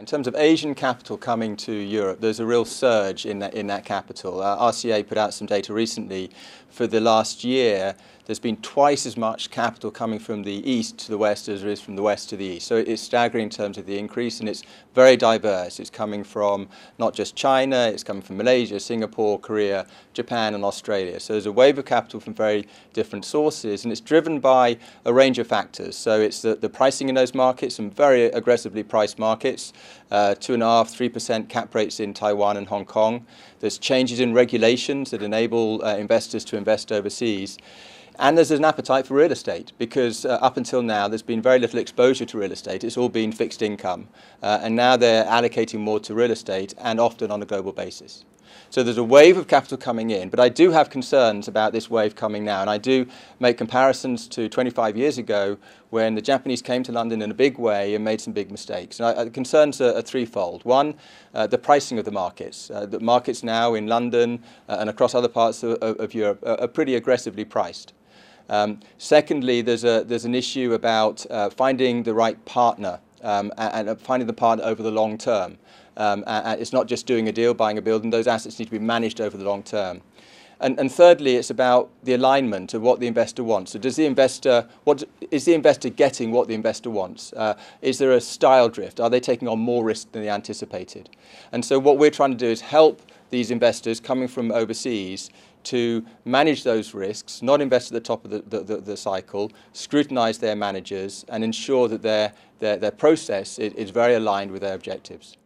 In terms of Asian capital coming to Europe, there's a real surge in that capital. RCA put out some data recently. For the last year, there's been twice as much capital coming from the east to the west as there is from the west to the east. So it's staggering in terms of the increase, and it's very diverse. It's coming from not just China, it's coming from Malaysia, Singapore, Korea, Japan and Australia. So there's a wave of capital from very different sources, and it's driven by a range of factors. So it's the pricing in those markets, some very aggressively priced markets, 2.5–3% cap rates in Taiwan and Hong Kong. There's changes in regulations that enable investors to invest overseas. And there's an appetite for real estate because up until now there's been very little exposure to real estate. It's all been fixed income. And now they're allocating more to real estate and often on a global basis. So there's a wave of capital coming in, but I do have concerns about this wave coming now. And I do make comparisons to 25 years ago when the Japanese came to London in a big way and made some big mistakes. And the concerns are threefold. One, the pricing of the markets. The markets now in London and across other parts of Europe are pretty aggressively priced. Secondly, there's an issue about finding the right partner and finding the partner over the long term. And it's not just doing a deal, buying a building. Those assets need to be managed over the long term. And thirdly, it's about the alignment of what the investor wants. So is the investor getting what the investor wants? Is there a style drift? Are they taking on more risk than they anticipated? And so what we're trying to do is help these investors coming from overseas to manage those risks, not invest at the top of the cycle, scrutinize their managers and ensure that their process is very aligned with their objectives.